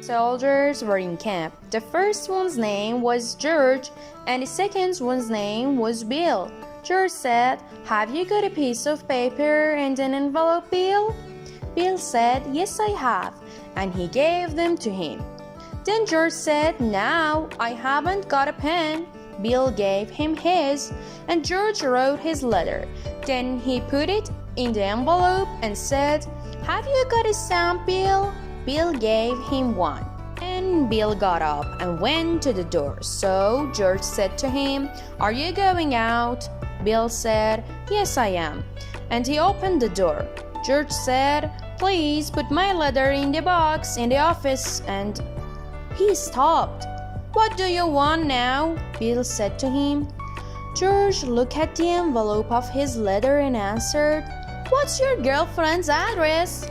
Soldiers were in camp. The first one's name was George, and the second one's name was Bill. George said, "Have you got a piece of paper and an envelope, Bill?" Bill said, "Yes, I have," and he gave them to him. Then George said, "Now I haven't got a pen." Bill gave him his, and George wrote his letter. Then he put it in the envelope and said, "Have you got a stamp, Bill?" Bill gave him one. And Bill got up and went to the door. So George said to him, "Are you going out?" Bill said, "Yes, I am." And he opened the door. George said, "Please put my letter in the box in the office." And he stopped. "What do you want now?" Bill said to him. George looked at the envelope of his letter and answered, "What's your girlfriend's address?"